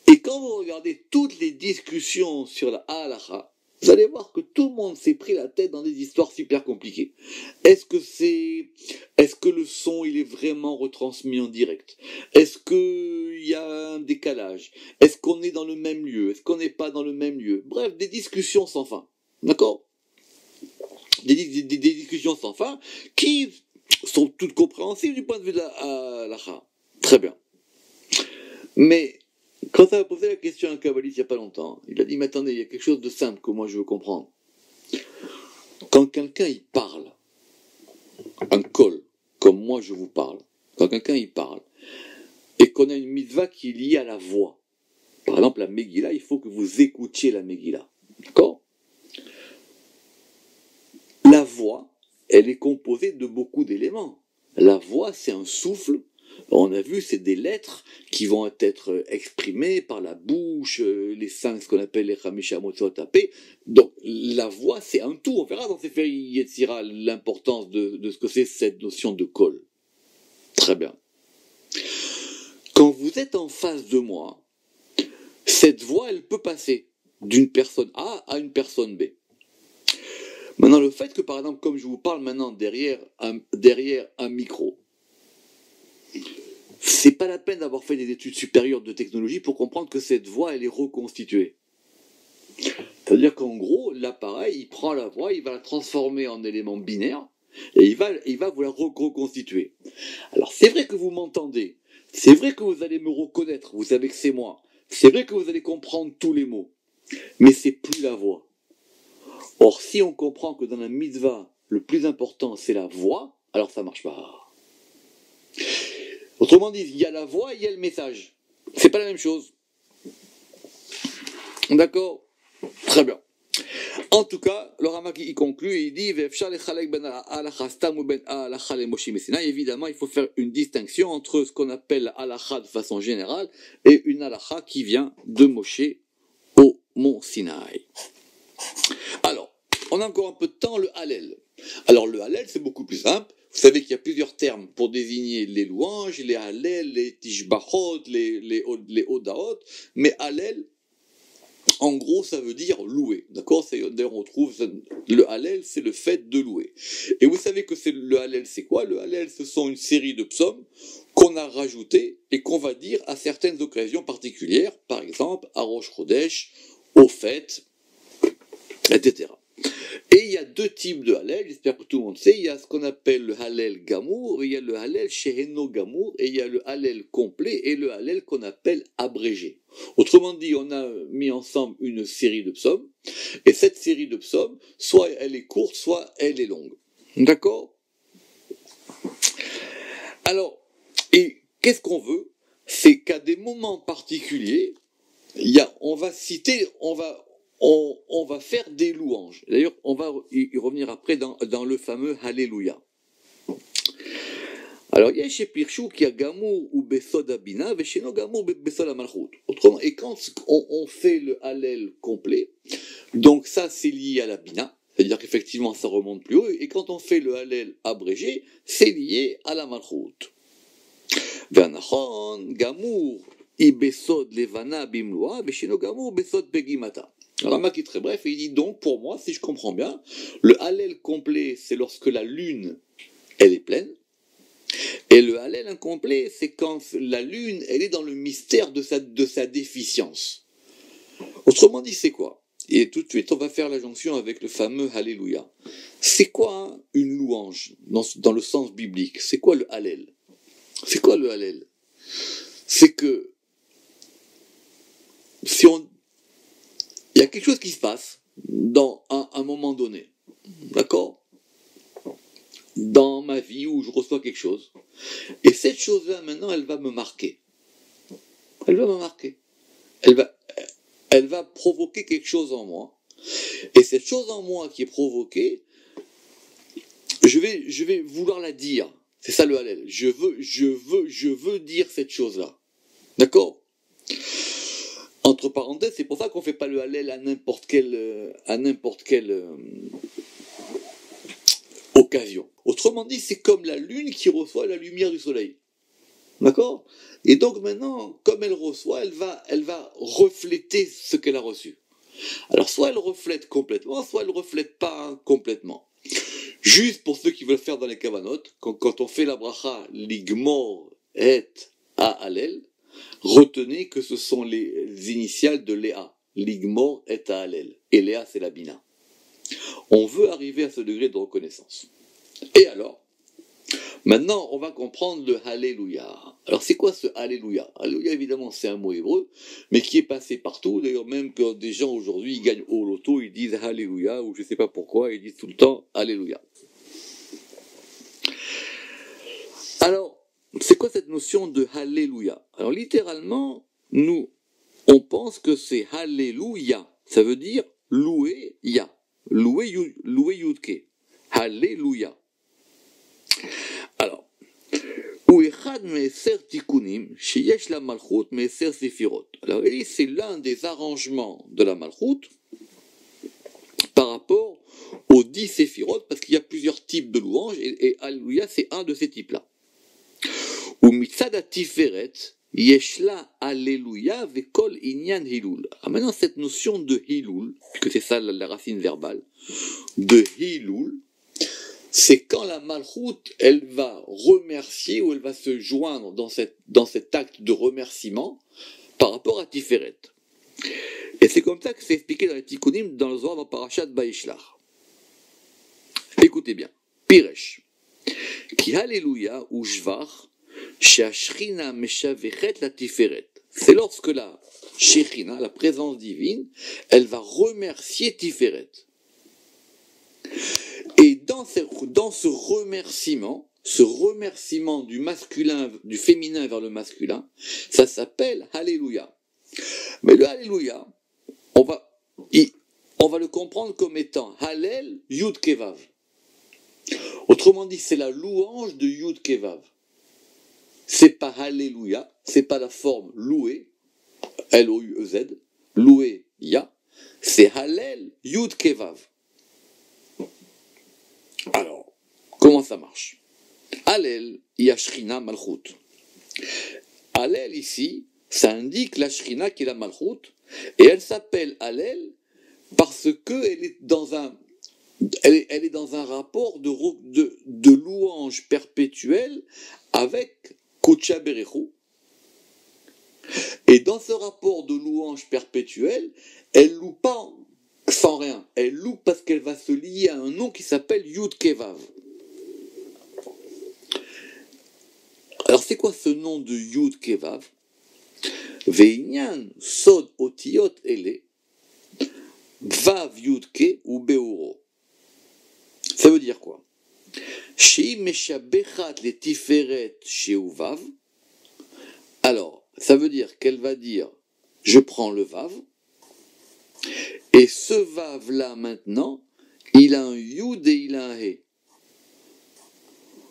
Et quand vous regardez toutes les discussions sur la halacha, vous allez voir que tout le monde s'est pris la tête dans des histoires super compliquées. Est-ce que le son il est vraiment retransmis en direct? Est-ce qu'il y a un décalage? Est-ce qu'on est dans le même lieu? Est-ce qu'on n'est pas dans le même lieu? Bref, des discussions sans fin. D'accord? Des discussions sans fin qui sont toutes compréhensibles du point de vue de la halacha. Très bien. Mais quand ça a posé la question à un kabbaliste il n'y a pas longtemps, il a dit, mais attendez, il y a quelque chose de simple que moi je veux comprendre. Quand quelqu'un il parle, un kol, comme moi je vous parle, quand quelqu'un il parle, et qu'on a une mitzvah qui est liée à la voix, par exemple la Megillah, il faut que vous écoutiez la Megillah. D'accord? La voix, elle est composée de beaucoup d'éléments. La voix, c'est un souffle. On a vu, c'est des lettres qui vont être exprimées par la bouche, les cinq, ce qu'on appelle les Chamisha Motzot tapés. Donc, la voix, c'est un tout. On verra dans Sefer Yetzira l'importance de ce que c'est cette notion de kol. Très bien. Quand vous êtes en face de moi, cette voix, elle peut passer d'une personne A à une personne B. Maintenant, le fait que, par exemple, comme je vous parle maintenant derrière un micro, c'est pas la peine d'avoir fait des études supérieures de technologie pour comprendre que cette voix, elle est reconstituée. C'est-à-dire qu'en gros, l'appareil, il prend la voix, il va la transformer en élément binaire, et il va vous la reconstituer. Alors, c'est vrai que vous m'entendez, c'est vrai que vous allez me reconnaître, vous savez que c'est moi, c'est vrai que vous allez comprendre tous les mots, mais c'est plus la voix. Or, si on comprend que dans la mitzvah, le plus important, c'est la voix, alors ça marche pas. Autrement dit, il y a la voix et il y a le message. C'est pas la même chose. D'accord? Très bien. En tout cas, le Ramak il conclut et il dit évidemment, il faut faire une distinction entre ce qu'on appelle halakha de façon générale et une halakha qui vient de Moshe au mont Sinaï. Alors, on a encore un peu de temps, le Hallel. Alors, le Hallel, c'est beaucoup plus simple. Vous savez qu'il y a plusieurs termes pour désigner les louanges, les Hallel, les Tishbachot, les Odaot, mais Hallel, en gros, ça veut dire louer, d'accord? D'ailleurs, on trouve le Hallel, c'est le fait de louer. Et vous savez que le Hallel, c'est quoi? Le Hallel, ce sont une série de psaumes qu'on a rajoutés et qu'on va dire à certaines occasions particulières, par exemple à Rosh Chodesh, aux fêtes, etc. Et il y a deux types de Hallel, j'espère que tout le monde sait. Il y a ce qu'on appelle le Hallel Gamour, il y a le Hallel Sheheno Gamour, et il y a le Hallel complet et le Hallel qu'on appelle abrégé. Autrement dit, on a mis ensemble une série de psaumes, et cette série de psaumes, soit elle est courte, soit elle est longue. D'accord? Alors, et qu'est-ce qu'on veut? C'est qu'à des moments particuliers, on va faire des louanges. D'ailleurs, on va y revenir après dans le fameux Alléluia. Alors, il y a chez Pirchou qui a Gamour ou Besod Abina, et chez nous Gamour Besod Amalchut. Autrement, et quand on fait le Hallel complet, donc ça c'est lié à la Bina, c'est-à-dire qu'effectivement ça remonte plus haut, et quand on fait le Hallel abrégé, c'est lié à la Malchut. V'anachon Gamour i Besod Levana Bimloa, et chez nous Gamour Besod Begimata. Alors, Ramak est très bref, et il dit donc, pour moi, si je comprends bien, le Hallel complet, c'est lorsque la lune, elle est pleine, et le Hallel incomplet, c'est quand la lune, elle est dans le mystère de sa déficience. Autrement dit, c'est quoi? Et tout de suite, on va faire la jonction avec le fameux Alléluia. C'est quoi une louange, dans le sens biblique? C'est quoi le Hallel? C'est quoi le Hallel? C'est que, il y a quelque chose qui se passe dans un moment donné, d'accord? Dans ma vie où je reçois quelque chose. Et cette chose-là, maintenant, elle va me marquer. Elle va me marquer. Elle va provoquer quelque chose en moi. Et cette chose en moi qui est provoquée, je vais vouloir la dire. C'est ça le Hallel. Je veux dire cette chose-là. D'accord? Entre parenthèses, c'est pour ça qu'on ne fait pas le Hallel à n'importe quelle occasion. Autrement dit, c'est comme la lune qui reçoit la lumière du soleil. D'accord? Et donc maintenant, comme elle reçoit, elle va refléter ce qu'elle a reçu. Alors soit elle reflète complètement, soit elle ne reflète pas complètement. Juste pour ceux qui veulent faire dans les kavanotes, quand on fait la bracha ligmor et à Hallel, retenez que ce sont les initiales de Léa. Ligmor et à Hallel. Et Léa, c'est la Bina. On veut arriver à ce degré de reconnaissance. Et alors, maintenant, on va comprendre le Alléluia. Alors, c'est quoi ce Alléluia? Alléluia, évidemment, c'est un mot hébreu, mais qui est passé partout. D'ailleurs, même quand des gens aujourd'hui, ils gagnent au loto, ils disent Alléluia, ou je ne sais pas pourquoi, ils disent tout le temps Alléluia. Alors, c'est quoi cette notion de Alléluia? Alors, littéralement, on pense que c'est Alléluia. Ça veut dire louer Ya. Louer Yudke. Alléluia. Alors, alors, c'est l'un des arrangements de la Malchut par rapport aux 10 séphirot, parce qu'il y a plusieurs types de louanges, et Alléluia, c'est un de ces types-là. Ou mitzad atiferet, yeshla Alléluia vekol inyan hilul. Alors maintenant, cette notion de hilul, puisque c'est ça la racine verbale, de hilul, c'est quand la malchoute, elle va remercier ou elle va se joindre dans cet acte de remerciement par rapport à Tiferet. Et c'est comme ça que c'est expliqué dans les Tikkunim, dans le Zohar, dans Parashat Vayishlach. Écoutez bien. Piresh. Ki Alléluia ou Shvach, she'ashrina meshavechet la Tiferet. C'est lorsque la Shekhinah, la présence divine, elle va remercier Tiferet. Et dans ce remerciement du masculin, du féminin vers le masculin, ça s'appelle Alléluia. Mais le Alléluia, on va le comprendre comme étant Hallel Yud Kevav. Autrement dit, c'est la louange de Yud Kevav. C'est pas Alléluia, c'est pas la forme loué, L-O-U-E-Z, loué Ya, c'est Hallel Yud Kevav. Alors, comment ça marche? Hallel Yashrina Malchut. Hallel ici, ça indique la Shrina qui est la Malchut, et elle s'appelle Hallel parce qu'elle est dans un rapport de louange perpétuelle avec Kocha Berechou. Et dans ce rapport de louange perpétuelle, elle loue pas sans rien. Elle loue parce qu'elle va se lier à un nom qui s'appelle Yud Kevav. Alors c'est quoi ce nom de Yud Kevav? Ve'inyan sod otiyot ele vav Yud Ke ou Beuro. Ça veut dire quoi? Shei meshabechat le tiferet sheu vav. Alors, ça veut dire qu'elle va dire, je prends le vav, et ce vav là maintenant, il a un yud et il a un he.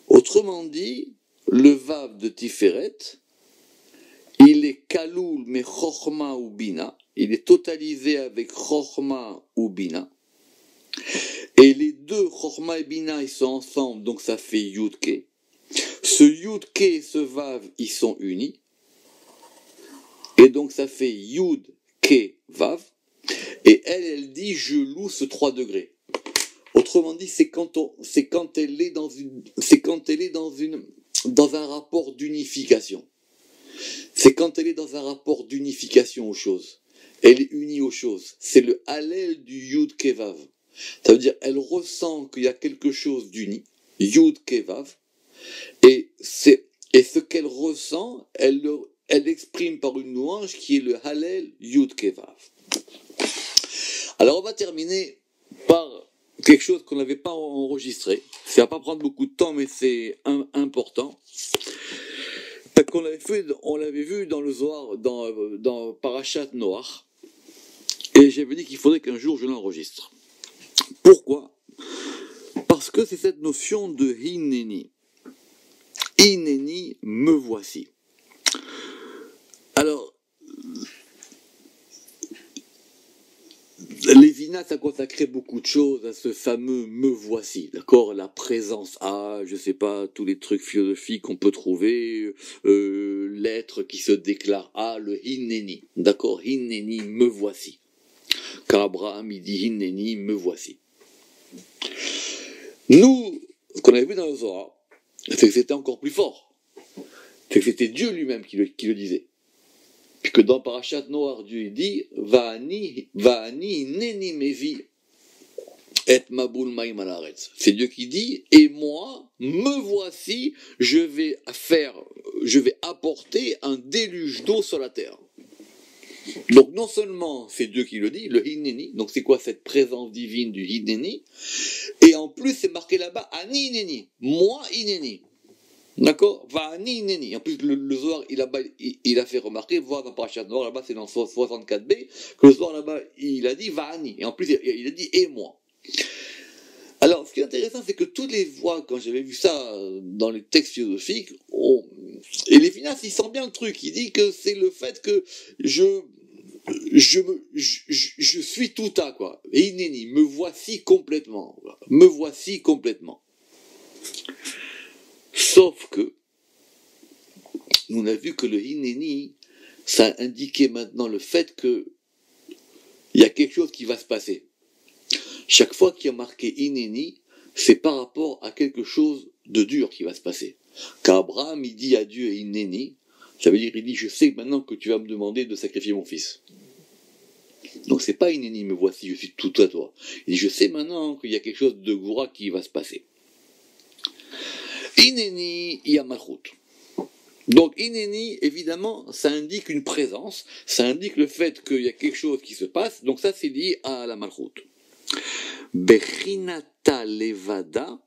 Autrement dit, le vav de tiferet, il est kaloul mais chochma ou bina, il est totalisé avec chochma ou bina. Et les deux, Chochma et Bina, ils sont ensemble, donc ça fait Yud-Ke. Ce Yud-Ke et ce Vav, ils sont unis. Et donc ça fait Yud-Ke-Vav. Et elle dit, je loue ce 3 degrés. Autrement dit, c'est quand elle est dans un rapport d'unification. C'est quand elle est dans un rapport d'unification aux choses. Elle est unie aux choses. C'est le Hallel du Yud-Ke-Vav. Ça veut dire elle ressent qu'il y a quelque chose d'uni, Yud Kevav, et ce qu'elle ressent, elle exprime par une louange qui est le Hallel Yud Kevav. Alors on va terminer par quelque chose qu'on n'avait pas enregistré. Ça va pas prendre beaucoup de temps, mais c'est important. Parce qu'on l'avait vu dans le Zohar, dans Parashat Noach, et j'avais dit qu'il faudrait qu'un jour je l'enregistre. Pourquoi? Parce que c'est cette notion de Hineni. Hineni, me voici. Alors, Lévinas a consacré beaucoup de choses à ce fameux me voici, d'accord? La présence je sais pas, tous les trucs philosophiques qu'on peut trouver, l'être qui se déclare le Hineni, d'accord? Hineni, me voici. Car Abraham, il dit Hineni, me voici. Nous, ce qu'on avait vu dans le Zohar, c'est que c'était encore plus fort. C'est que c'était Dieu lui-même qui le disait. Puisque dans Parashat Noach, Dieu dit Va'ani neni mevi et mabul ma'im al haaretz. C'est Dieu qui dit, et moi, me voici, je vais apporter un déluge d'eau sur la terre. Donc non seulement c'est Dieu qui le dit, le Hineni, donc c'est quoi cette présence divine du Hineni, et en plus c'est marqué là-bas Ani Hineni, moi Hineni, d'accord, va Ani Hineni. En plus le Zohar il a fait remarquer, voir dans Parashat Noach là-bas c'est dans 64b, que le Zohar là-bas il a dit va Ani, et en plus il a dit et moi. Alors ce qui est intéressant c'est que toutes les voix, quand j'avais vu ça dans les textes philosophiques, et les finances, il sent bien le truc, il dit que c'est le fait que je suis tout à quoi. Et Hineni, me voici complètement. Me voici complètement. Sauf que, on a vu que le Hineni, ça indiquait maintenant le fait que il y a quelque chose qui va se passer. Chaque fois qu'il y a marqué Hineni, c'est par rapport à quelque chose de dur qui va se passer. Qu'Abraham, il dit à Dieu et Inéni, ça veut dire, il dit, je sais maintenant que tu vas me demander de sacrifier mon fils. Donc c'est pas Inéni, me voici, je suis tout à toi. Il dit, je sais maintenant qu'il y a quelque chose de Goura qui va se passer. Inéni, il y a Malchut. Donc Inéni, évidemment, ça indique une présence, ça indique le fait qu'il y a quelque chose qui se passe, donc ça c'est lié à la Malchut. Bechinata levada,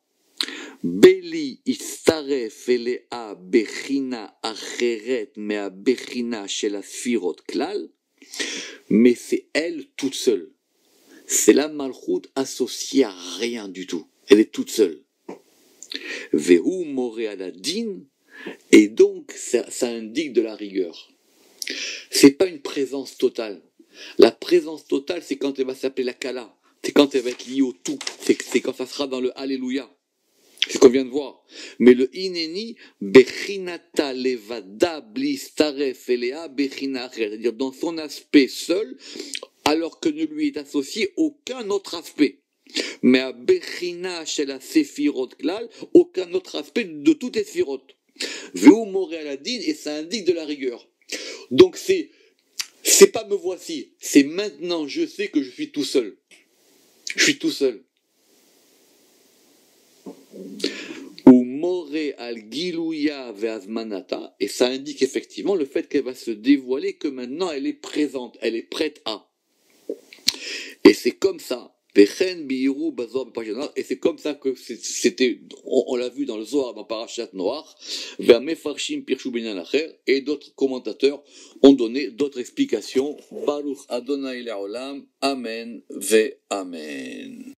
beli istaref elea bechina acheret mea bechina shel asfirot klal, mais c'est elle toute seule. C'est la Malchut associée à rien du tout. Elle est toute seule. Vehu more aladin, et donc ça indique de la rigueur. C'est pas une présence totale. La présence totale, c'est quand elle va s'appeler la Kala. C'est quand elle va être liée au tout. C'est quand ça sera dans le Alléluia. C'est ce qu'on vient de voir. Mais le Ineni, Bechinata levada blistaref elea bechina, c'est-à-dire dans son aspect seul, alors que ne lui est associé aucun autre aspect. Mais à Bechina chez la Séphirot Klal, aucun autre aspect de toutes les Séphirot. Veu moré à la dîne, et ça indique de la rigueur. Donc c'est pas me voici, c'est maintenant je sais que je suis tout seul. Je suis tout seul. Ou moré al gilouya ve'azmanata, et ça indique effectivement le fait qu'elle va se dévoiler, que maintenant elle est présente, elle est prête à. Et c'est comme ça. Et c'est comme ça que c'était, on l'a vu dans le Zohar, dans Parashat Noach, et d'autres commentateurs ont donné d'autres explications. Baruch Adonai Le'olam, Amen ve Amen.